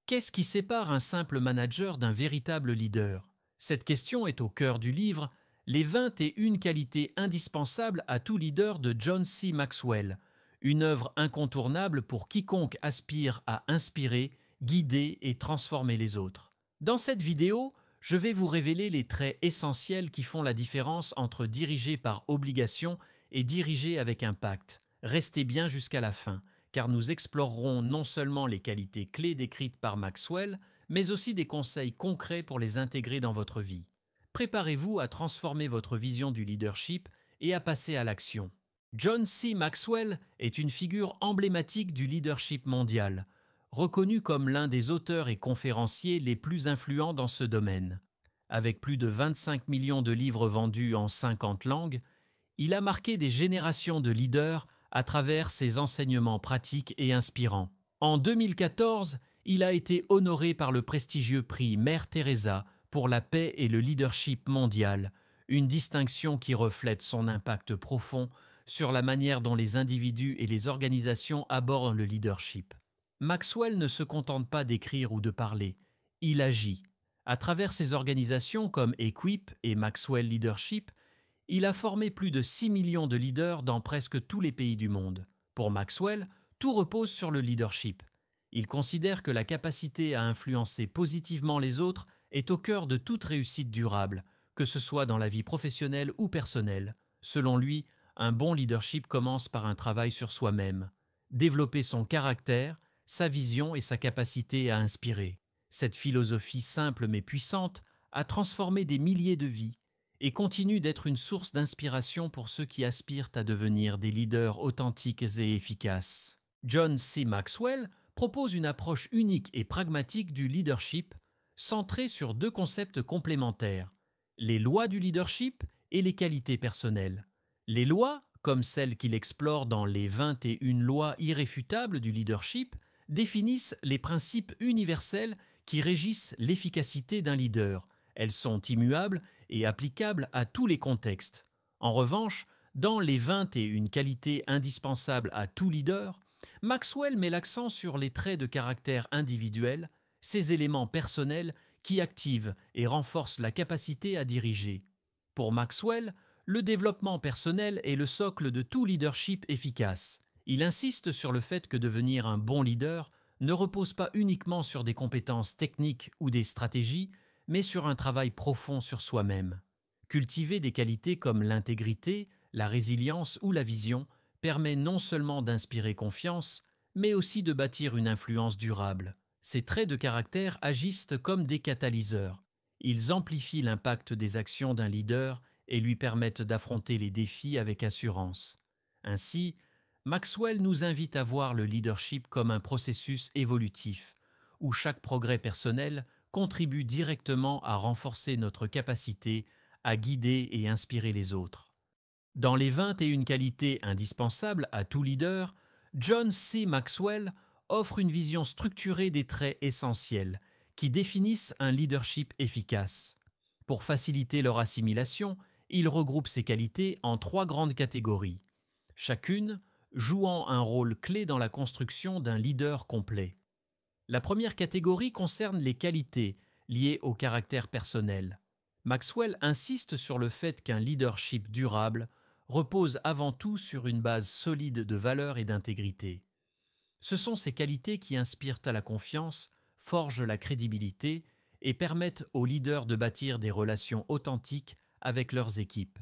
Qu'est-ce qui sépare un simple manager d'un véritable leader? Cette question est au cœur du livre Les 21 qualités indispensables à tout leader de John C. Maxwell, une œuvre incontournable pour quiconque aspire à inspirer, guider et transformer les autres. Dans cette vidéo, je vais vous révéler les traits essentiels qui font la différence entre diriger par obligation et diriger avec impact. Restez bien jusqu'à la fin, car nous explorerons non seulement les qualités clés décrites par Maxwell, mais aussi des conseils concrets pour les intégrer dans votre vie. Préparez-vous à transformer votre vision du leadership et à passer à l'action. John C. Maxwell est une figure emblématique du leadership mondial, reconnu comme l'un des auteurs et conférenciers les plus influents dans ce domaine. Avec plus de 25 millions de livres vendus en 50 langues, il a marqué des générations de leaders à travers ses enseignements pratiques et inspirants. En 2014, il a été honoré par le prestigieux prix Mère Teresa pour la paix et le leadership mondial, une distinction qui reflète son impact profond sur la manière dont les individus et les organisations abordent le leadership. Maxwell ne se contente pas d'écrire ou de parler, il agit. À travers ses organisations comme Equip et Maxwell Leadership, il a formé plus de 6 millions de leaders dans presque tous les pays du monde. Pour Maxwell, tout repose sur le leadership. Il considère que la capacité à influencer positivement les autres est au cœur de toute réussite durable, que ce soit dans la vie professionnelle ou personnelle. Selon lui, un bon leadership commence par un travail sur soi-même. Développer son caractère, sa vision et sa capacité à inspirer. Cette philosophie simple mais puissante a transformé des milliers de vies et continue d'être une source d'inspiration pour ceux qui aspirent à devenir des leaders authentiques et efficaces. John C. Maxwell propose une approche unique et pragmatique du leadership, centrée sur deux concepts complémentaires, les lois du leadership et les qualités personnelles. Les lois, comme celles qu'il explore dans les 21 lois irréfutables du leadership, définissent les principes universels qui régissent l'efficacité d'un leader. Elles sont immuables et applicables à tous les contextes. En revanche, dans les 21 qualités indispensables à tout leader, Maxwell met l'accent sur les traits de caractère individuels, ces éléments personnels qui activent et renforcent la capacité à diriger. Pour Maxwell, le développement personnel est le socle de tout leadership efficace. Il insiste sur le fait que devenir un bon leader ne repose pas uniquement sur des compétences techniques ou des stratégies, mais sur un travail profond sur soi-même. Cultiver des qualités comme l'intégrité, la résilience ou la vision permet non seulement d'inspirer confiance, mais aussi de bâtir une influence durable. Ces traits de caractère agissent comme des catalyseurs. Ils amplifient l'impact des actions d'un leader et lui permettent d'affronter les défis avec assurance. Ainsi, Maxwell nous invite à voir le leadership comme un processus évolutif, où chaque progrès personnel contribue directement à renforcer notre capacité à guider et inspirer les autres. Dans les 21 qualités indispensables à tout leader, John C. Maxwell offre une vision structurée des traits essentiels qui définissent un leadership efficace. Pour faciliter leur assimilation, il regroupe ces qualités en 3 grandes catégories, chacune jouant un rôle clé dans la construction d'un leader complet. La première catégorie concerne les qualités liées au caractère personnel. Maxwell insiste sur le fait qu'un leadership durable repose avant tout sur une base solide de valeurs et d'intégrité. Ce sont ces qualités qui inspirent à la confiance, forgent la crédibilité et permettent aux leaders de bâtir des relations authentiques avec leurs équipes.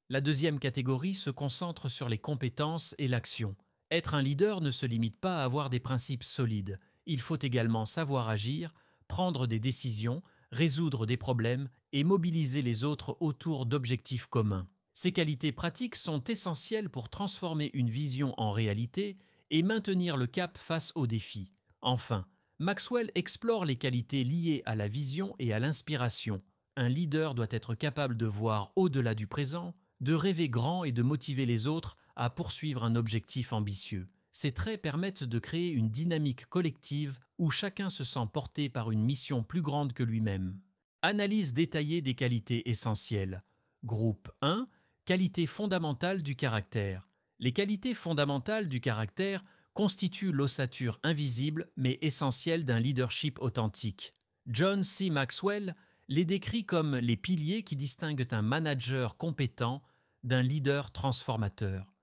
La deuxième catégorie se concentre sur les compétences et l'action. Être un leader ne se limite pas à avoir des principes solides. Il faut également savoir agir, prendre des décisions, résoudre des problèmes et mobiliser les autres autour d'objectifs communs. Ces qualités pratiques sont essentielles pour transformer une vision en réalité et maintenir le cap face aux défis. Enfin, Maxwell explore les qualités liées à la vision et à l'inspiration. Un leader doit être capable de voir au-delà du présent, de rêver grand et de motiver les autres à poursuivre un objectif ambitieux. Ces traits permettent de créer une dynamique collective où chacun se sent porté par une mission plus grande que lui-même. Analyse détaillée des qualités essentielles. Groupe 1. Qualités fondamentales du caractère. Les qualités fondamentales du caractère constituent l'ossature invisible mais essentielle d'un leadership authentique. John C. Maxwell les décrit comme les piliers qui distinguent un manager compétent d'un leader transformateur.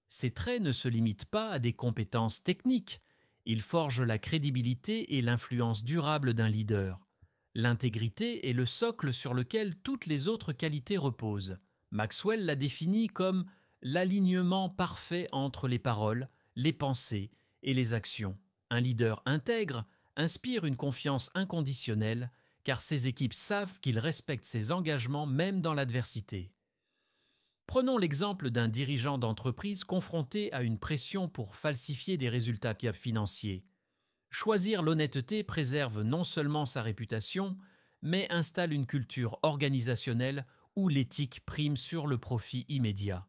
Ces traits ne se limitent pas à des compétences techniques, ils forgent la crédibilité et l'influence durable d'un leader. L'intégrité est le socle sur lequel toutes les autres qualités reposent. Maxwell la définit comme l'alignement parfait entre les paroles, les pensées et les actions. Un leader intègre inspire une confiance inconditionnelle car ses équipes savent qu'il respecte ses engagements même dans l'adversité. Prenons l'exemple d'un dirigeant d'entreprise confronté à une pression pour falsifier des résultats financiers. Choisir l'honnêteté préserve non seulement sa réputation, mais installe une culture organisationnelle où l'éthique prime sur le profit immédiat.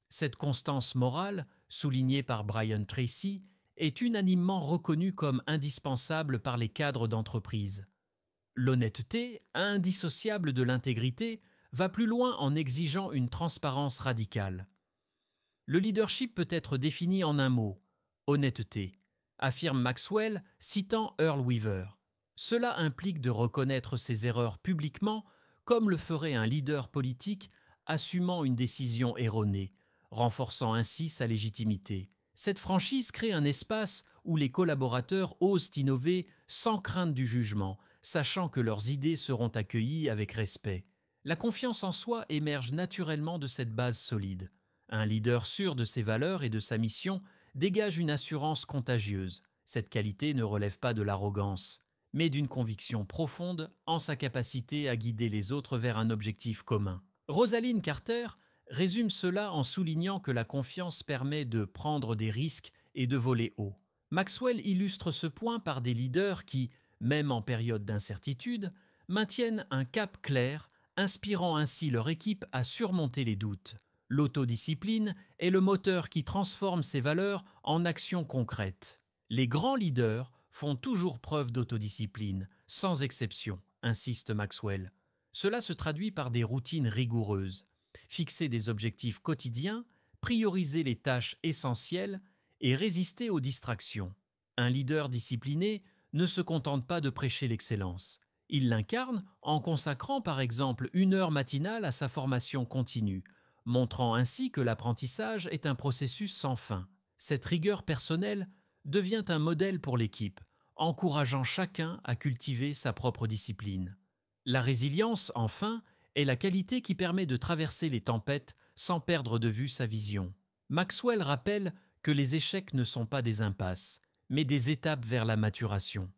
Cette constance morale, soulignée par Brian Tracy, est unanimement reconnue comme indispensable par les cadres d'entreprise. L'honnêteté, indissociable de l'intégrité, va plus loin en exigeant une transparence radicale. Le leadership peut être défini en un mot, honnêteté, affirme Maxwell, citant Earl Weaver. Cela implique de reconnaître ses erreurs publiquement, comme le ferait un leader politique assumant une décision erronée, renforçant ainsi sa légitimité. Cette franchise crée un espace où les collaborateurs osent innover sans crainte du jugement, sachant que leurs idées seront accueillies avec respect. La confiance en soi émerge naturellement de cette base solide. Un leader sûr de ses valeurs et de sa mission dégage une assurance contagieuse. Cette qualité ne relève pas de l'arrogance, mais d'une conviction profonde en sa capacité à guider les autres vers un objectif commun. Rosalynn Carter résume cela en soulignant que la confiance permet de prendre des risques et de voler haut. Maxwell illustre ce point par des leaders qui, même en période d'incertitude, maintiennent un cap clair, inspirant ainsi leur équipe à surmonter les doutes. L'autodiscipline est le moteur qui transforme ces valeurs en actions concrètes. Les grands leaders font toujours preuve d'autodiscipline, sans exception, insiste Maxwell. Cela se traduit par des routines rigoureuses, fixer des objectifs quotidiens, prioriser les tâches essentielles et résister aux distractions. Un leader discipliné ne se contente pas de prêcher l'excellence. Il l'incarne en consacrant par exemple 1 heure matinale à sa formation continue, montrant ainsi que l'apprentissage est un processus sans fin. Cette rigueur personnelle devient un modèle pour l'équipe, encourageant chacun à cultiver sa propre discipline. La résilience, enfin, est la qualité qui permet de traverser les tempêtes sans perdre de vue sa vision. Maxwell rappelle que les échecs ne sont pas des impasses, mais des étapes vers la maturation.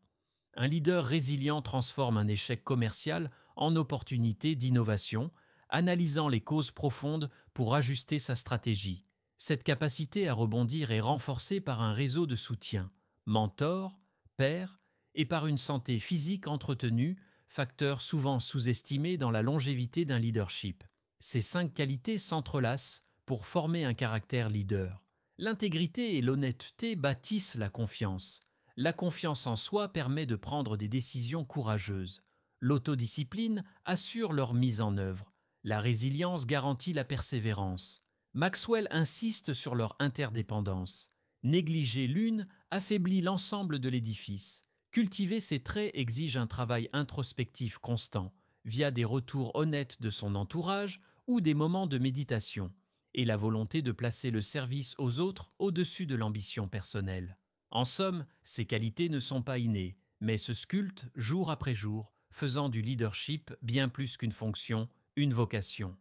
Un leader résilient transforme un échec commercial en opportunité d'innovation, analysant les causes profondes pour ajuster sa stratégie. Cette capacité à rebondir est renforcée par un réseau de soutien, mentors, pairs, et par une santé physique entretenue, facteur souvent sous-estimé dans la longévité d'un leadership. Ces 5 qualités s'entrelacent pour former un caractère leader. L'intégrité et l'honnêteté bâtissent la confiance. La confiance en soi permet de prendre des décisions courageuses. L'autodiscipline assure leur mise en œuvre. La résilience garantit la persévérance. Maxwell insiste sur leur interdépendance. Négliger l'une affaiblit l'ensemble de l'édifice. Cultiver ces traits exige un travail introspectif constant, via des retours honnêtes de son entourage ou des moments de méditation, et la volonté de placer le service aux autres au-dessus de l'ambition personnelle. En somme, ces qualités ne sont pas innées, mais se sculptent jour après jour, faisant du leadership bien plus qu'une fonction, une vocation.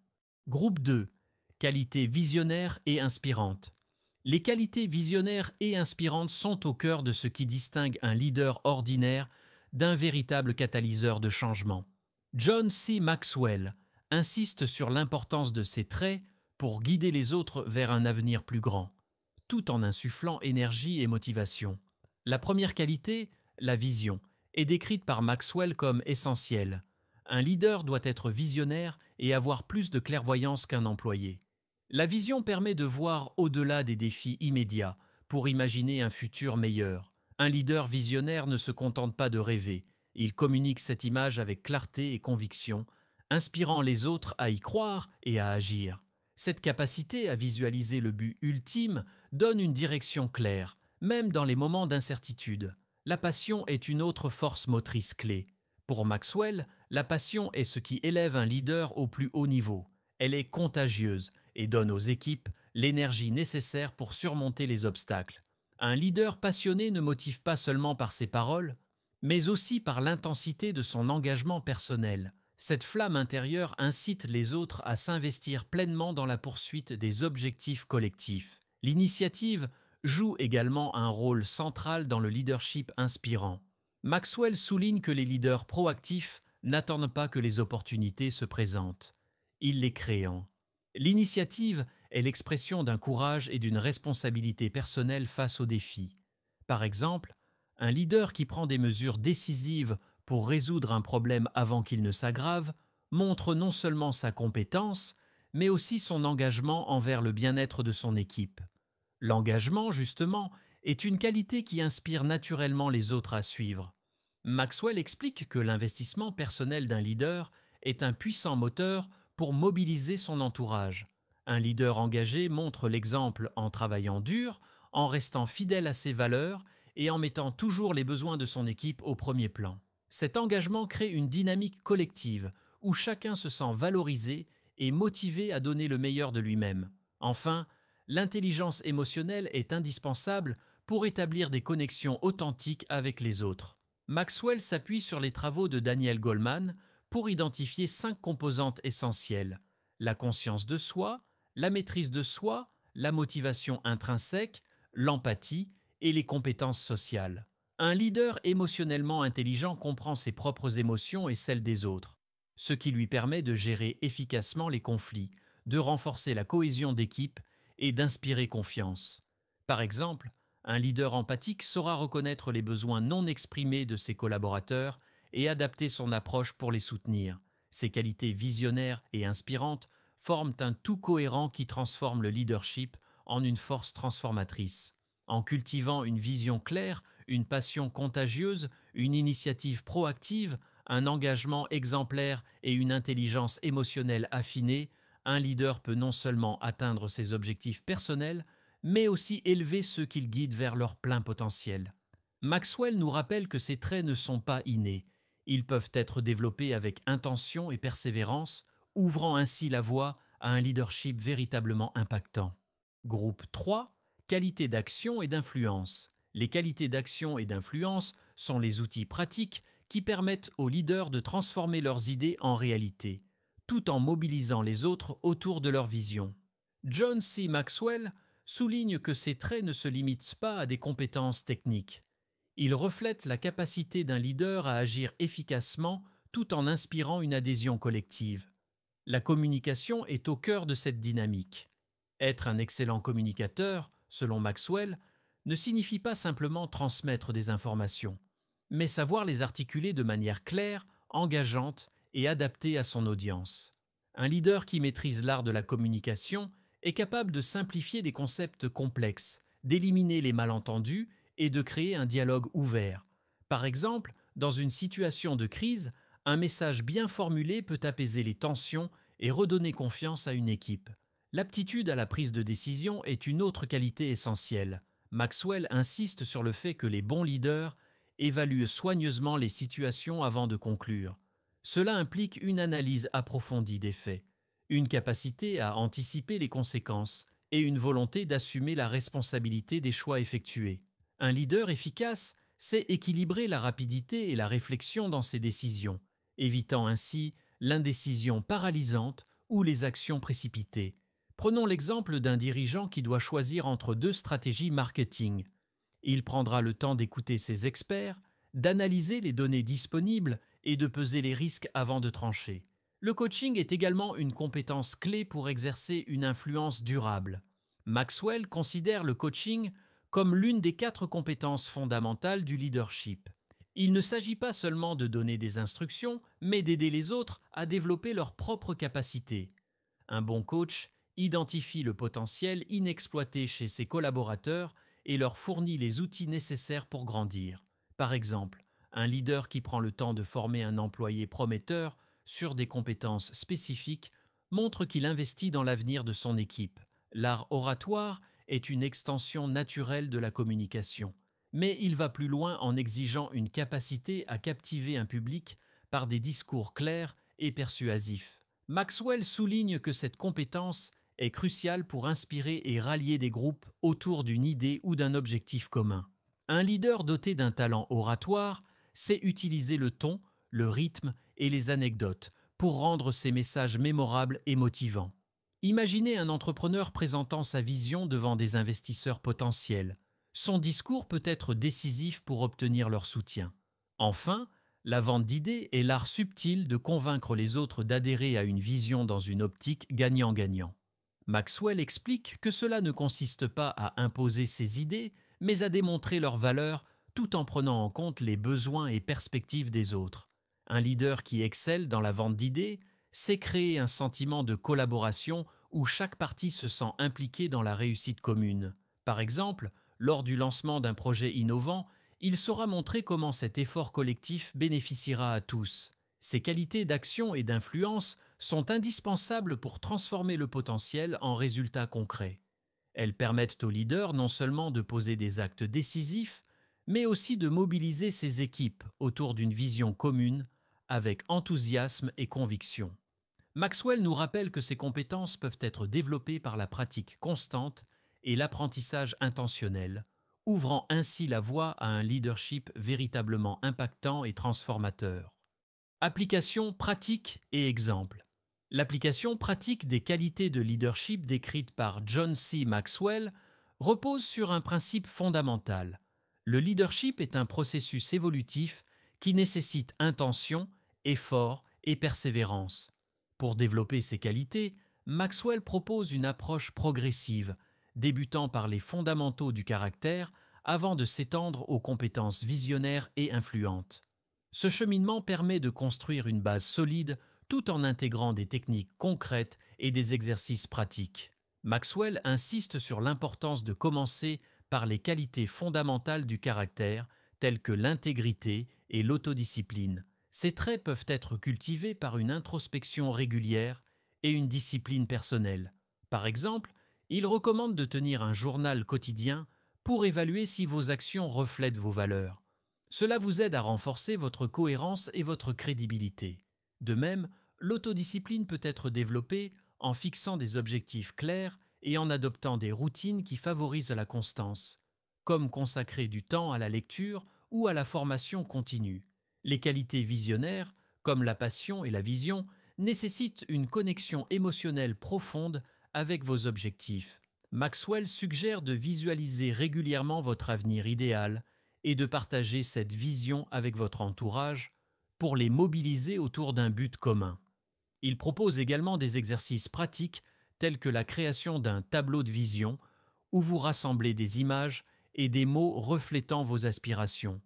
Groupe 2. Qualités visionnaires et inspirantes. Les qualités visionnaires et inspirantes sont au cœur de ce qui distingue un leader ordinaire d'un véritable catalyseur de changement. John C. Maxwell insiste sur l'importance de ces traits pour guider les autres vers un avenir plus grand, tout en insufflant énergie et motivation. La première qualité, la vision, est décrite par Maxwell comme essentielle. Un leader doit être visionnaire et avoir plus de clairvoyance qu'un employé. La vision permet de voir au-delà des défis immédiats pour imaginer un futur meilleur. Un leader visionnaire ne se contente pas de rêver, il communique cette image avec clarté et conviction, inspirant les autres à y croire et à agir. Cette capacité à visualiser le but ultime donne une direction claire, Même dans les moments d'incertitude, la passion est une autre force motrice clé. Pour Maxwell, la passion est ce qui élève un leader au plus haut niveau. Elle est contagieuse et donne aux équipes l'énergie nécessaire pour surmonter les obstacles. Un leader passionné ne motive pas seulement par ses paroles, mais aussi par l'intensité de son engagement personnel. Cette flamme intérieure incite les autres à s'investir pleinement dans la poursuite des objectifs collectifs. L'initiative joue également un rôle central dans le leadership inspirant. Maxwell souligne que les leaders proactifs n'attendent pas que les opportunités se présentent. Ils les créent. L'initiative est l'expression d'un courage et d'une responsabilité personnelle face aux défis. Par exemple, un leader qui prend des mesures décisives pour résoudre un problème avant qu'il ne s'aggrave montre non seulement sa compétence, mais aussi son engagement envers le bien-être de son équipe. L'engagement, justement, est une qualité qui inspire naturellement les autres à suivre. Maxwell explique que l'investissement personnel d'un leader est un puissant moteur pour mobiliser son entourage. Un leader engagé montre l'exemple en travaillant dur, en restant fidèle à ses valeurs et en mettant toujours les besoins de son équipe au premier plan. Cet engagement crée une dynamique collective où chacun se sent valorisé et motivé à donner le meilleur de lui-même. Enfin, l'intelligence émotionnelle est indispensable pour établir des connexions authentiques avec les autres. Maxwell s'appuie sur les travaux de Daniel Goleman pour identifier 5 composantes essentielles: la conscience de soi, la maîtrise de soi, la motivation intrinsèque, l'empathie et les compétences sociales. Un leader émotionnellement intelligent comprend ses propres émotions et celles des autres, ce qui lui permet de gérer efficacement les conflits, de renforcer la cohésion d'équipe et d'inspirer confiance. Par exemple, un leader empathique saura reconnaître les besoins non exprimés de ses collaborateurs et adapter son approche pour les soutenir. Ces qualités visionnaires et inspirantes forment un tout cohérent qui transforme le leadership en une force transformatrice. En cultivant une vision claire, une passion contagieuse, une initiative proactive, un engagement exemplaire et une intelligence émotionnelle affinée, un leader peut non seulement atteindre ses objectifs personnels, mais aussi élever ceux qu'il guide vers leur plein potentiel. Maxwell nous rappelle que ces traits ne sont pas innés. Ils peuvent être développés avec intention et persévérance, ouvrant ainsi la voie à un leadership véritablement impactant. Groupe 3. Qualité d'action et d'influence. Les qualités d'action et d'influence sont les outils pratiques qui permettent aux leaders de transformer leurs idées en réalité, tout en mobilisant les autres autour de leur vision. John C. Maxwell souligne que ces traits ne se limitent pas à des compétences techniques. Ils reflètent la capacité d'un leader à agir efficacement tout en inspirant une adhésion collective. La communication est au cœur de cette dynamique. Être un excellent communicateur, selon Maxwell, ne signifie pas simplement transmettre des informations, mais savoir les articuler de manière claire, engageante et adaptée à son audience. Un leader qui maîtrise l'art de la communication est capable de simplifier des concepts complexes, d'éliminer les malentendus et de créer un dialogue ouvert. Par exemple, dans une situation de crise, un message bien formulé peut apaiser les tensions et redonner confiance à une équipe. L'aptitude à la prise de décision est une autre qualité essentielle. Maxwell insiste sur le fait que les bons leaders évaluent soigneusement les situations avant de conclure. Cela implique une analyse approfondie des faits, une capacité à anticiper les conséquences et une volonté d'assumer la responsabilité des choix effectués. Un leader efficace sait équilibrer la rapidité et la réflexion dans ses décisions, évitant ainsi l'indécision paralysante ou les actions précipitées. Prenons l'exemple d'un dirigeant qui doit choisir entre 2 stratégies marketing. Il prendra le temps d'écouter ses experts, d'analyser les données disponibles et de peser les risques avant de trancher. Le coaching est également une compétence clé pour exercer une influence durable. Maxwell considère le coaching comme l'une des 4 compétences fondamentales du leadership. Il ne s'agit pas seulement de donner des instructions, mais d'aider les autres à développer leurs propres capacités. Un bon coach identifie le potentiel inexploité chez ses collaborateurs et leur fournit les outils nécessaires pour grandir. Par exemple, un leader qui prend le temps de former un employé prometteur sur des compétences spécifiques montre qu'il investit dans l'avenir de son équipe. L'art oratoire est une extension naturelle de la communication. Mais il va plus loin en exigeant une capacité à captiver un public par des discours clairs et persuasifs. Maxwell souligne que cette compétence est cruciale pour inspirer et rallier des groupes autour d'une idée ou d'un objectif commun. Un leader doté d'un talent oratoire sait utiliser le ton, le rythme et les anecdotes pour rendre ses messages mémorables et motivants. Imaginez un entrepreneur présentant sa vision devant des investisseurs potentiels. Son discours peut être décisif pour obtenir leur soutien. Enfin, la vente d'idées est l'art subtil de convaincre les autres d'adhérer à une vision dans une optique gagnant-gagnant. Maxwell explique que cela ne consiste pas à imposer ses idées, mais à démontrer leur valeur tout en prenant en compte les besoins et perspectives des autres. Un leader qui excelle dans la vente d'idées sait créer un sentiment de collaboration où chaque partie se sent impliquée dans la réussite commune. Par exemple, lors du lancement d'un projet innovant, il saura montrer comment cet effort collectif bénéficiera à tous. Ces qualités d'action et d'influence sont indispensables pour transformer le potentiel en résultats concrets. Elles permettent au leader non seulement de poser des actes décisifs, mais aussi de mobiliser ses équipes autour d'une vision commune avec enthousiasme et conviction. Maxwell nous rappelle que ces compétences peuvent être développées par la pratique constante et l'apprentissage intentionnel, ouvrant ainsi la voie à un leadership véritablement impactant et transformateur. Application pratique et exemple. L'application pratique des qualités de leadership décrites par John C. Maxwell repose sur un principe fondamental. Le leadership est un processus évolutif qui nécessite intention, effort et persévérance. Pour développer ces qualités, Maxwell propose une approche progressive, débutant par les fondamentaux du caractère avant de s'étendre aux compétences visionnaires et influentes. Ce cheminement permet de construire une base solide tout en intégrant des techniques concrètes et des exercices pratiques. Maxwell insiste sur l'importance de commencer par les qualités fondamentales du caractère, telles que l'intégrité et l'autodiscipline. Ces traits peuvent être cultivés par une introspection régulière et une discipline personnelle. Par exemple, il recommande de tenir un journal quotidien pour évaluer si vos actions reflètent vos valeurs. Cela vous aide à renforcer votre cohérence et votre crédibilité. De même, l'autodiscipline peut être développée en fixant des objectifs clairs et en adoptant des routines qui favorisent la constance, comme consacrer du temps à la lecture ou à la formation continue. Les qualités visionnaires, comme la passion et la vision, nécessitent une connexion émotionnelle profonde avec vos objectifs. Maxwell suggère de visualiser régulièrement votre avenir idéal et de partager cette vision avec votre entourage pour les mobiliser autour d'un but commun. Il propose également des exercices pratiques tels que la création d'un tableau de vision où vous rassemblez des images et des mots reflétant vos aspirations.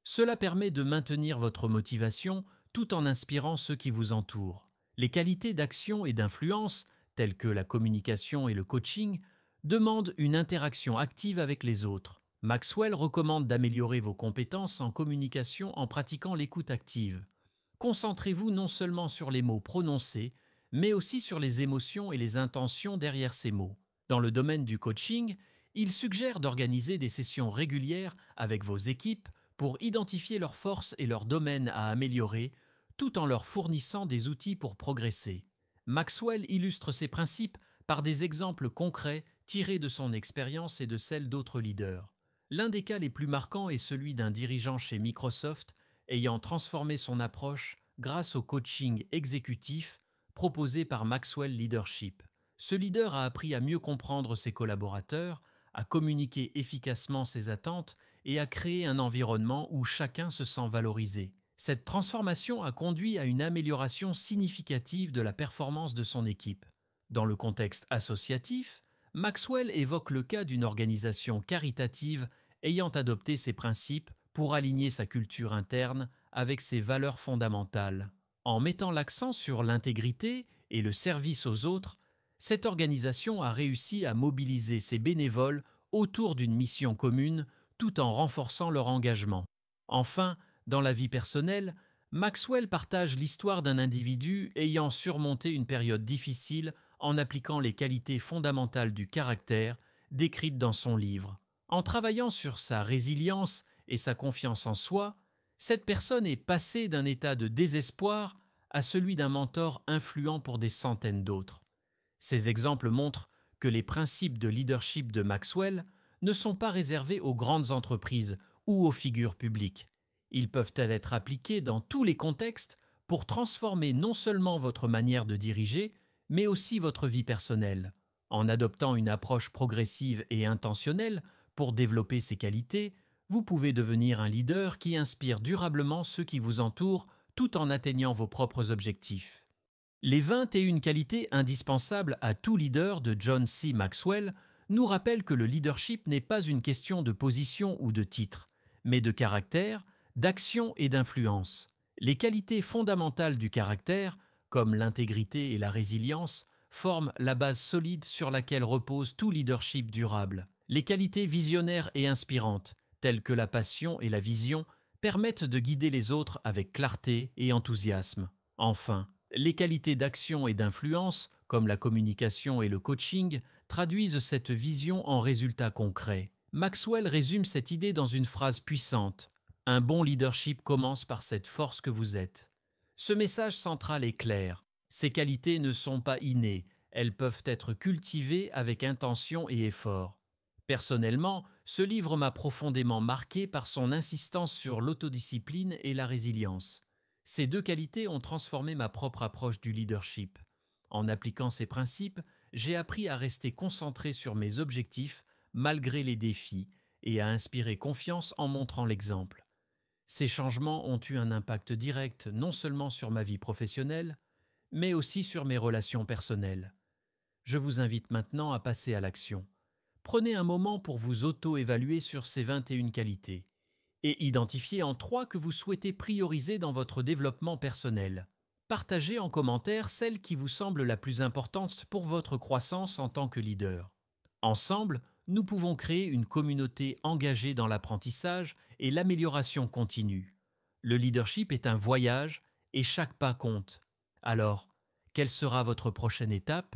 Cela permet de maintenir votre motivation tout en inspirant ceux qui vous entourent. Les qualités d'action et d'influence, telles que la communication et le coaching, demandent une interaction active avec les autres. Maxwell recommande d'améliorer vos compétences en communication en pratiquant l'écoute active. Concentrez-vous non seulement sur les mots prononcés, mais aussi sur les émotions et les intentions derrière ces mots. Dans le domaine du coaching, il suggère d'organiser des sessions régulières avec vos équipes pour identifier leurs forces et leurs domaines à améliorer, tout en leur fournissant des outils pour progresser. Maxwell illustre ces principes par des exemples concrets tirés de son expérience et de celle d'autres leaders. L'un des cas les plus marquants est celui d'un dirigeant chez Microsoft ayant transformé son approche grâce au coaching exécutif proposé par Maxwell Leadership. Ce leader a appris à mieux comprendre ses collaborateurs, à communiquer efficacement ses attentes et à créer un environnement où chacun se sent valorisé. Cette transformation a conduit à une amélioration significative de la performance de son équipe. Dans le contexte associatif, Maxwell évoque le cas d'une organisation caritative ayant adopté ces principes pour aligner sa culture interne avec ses valeurs fondamentales. En mettant l'accent sur l'intégrité et le service aux autres, cette organisation a réussi à mobiliser ses bénévoles autour d'une mission commune tout en renforçant leur engagement. Enfin, dans la vie personnelle, Maxwell partage l'histoire d'un individu ayant surmonté une période difficile en appliquant les qualités fondamentales du caractère décrites dans son livre. En travaillant sur sa résilience et sa confiance en soi, cette personne est passée d'un état de désespoir à celui d'un mentor influent pour des centaines d'autres. Ces exemples montrent que les principes de leadership de Maxwell ne sont pas réservés aux grandes entreprises ou aux figures publiques. Ils peuvent être appliqués dans tous les contextes pour transformer non seulement votre manière de diriger, mais aussi votre vie personnelle. En adoptant une approche progressive et intentionnelle pour développer ces qualités, vous pouvez devenir un leader qui inspire durablement ceux qui vous entourent tout en atteignant vos propres objectifs. Les 21 qualités indispensables à tout leader de John C. Maxwell nous rappellent que le leadership n'est pas une question de position ou de titre, mais de caractère, d'action et d'influence. Les qualités fondamentales du caractère, comme l'intégrité et la résilience, forment la base solide sur laquelle repose tout leadership durable. Les qualités visionnaires et inspirantes, telles que la passion et la vision, permettent de guider les autres avec clarté et enthousiasme. Enfin, les qualités d'action et d'influence, comme la communication et le coaching, traduisent cette vision en résultats concrets. Maxwell résume cette idée dans une phrase puissante. « Un bon leadership commence par cette force que vous êtes ». Ce message central est clair. Ces qualités ne sont pas innées, elles peuvent être cultivées avec intention et effort. Personnellement, ce livre m'a profondément marqué par son insistance sur l'autodiscipline et la résilience. Ces deux qualités ont transformé ma propre approche du leadership. En appliquant ces principes, j'ai appris à rester concentré sur mes objectifs malgré les défis et à inspirer confiance en montrant l'exemple. Ces changements ont eu un impact direct non seulement sur ma vie professionnelle, mais aussi sur mes relations personnelles. Je vous invite maintenant à passer à l'action. Prenez un moment pour vous auto-évaluer sur ces 21 qualités et identifiez en 3 que vous souhaitez prioriser dans votre développement personnel. Partagez en commentaire celle qui vous semble la plus importante pour votre croissance en tant que leader. Ensemble, nous pouvons créer une communauté engagée dans l'apprentissage et l'amélioration continue. Le leadership est un voyage et chaque pas compte. Alors, quelle sera votre prochaine étape ?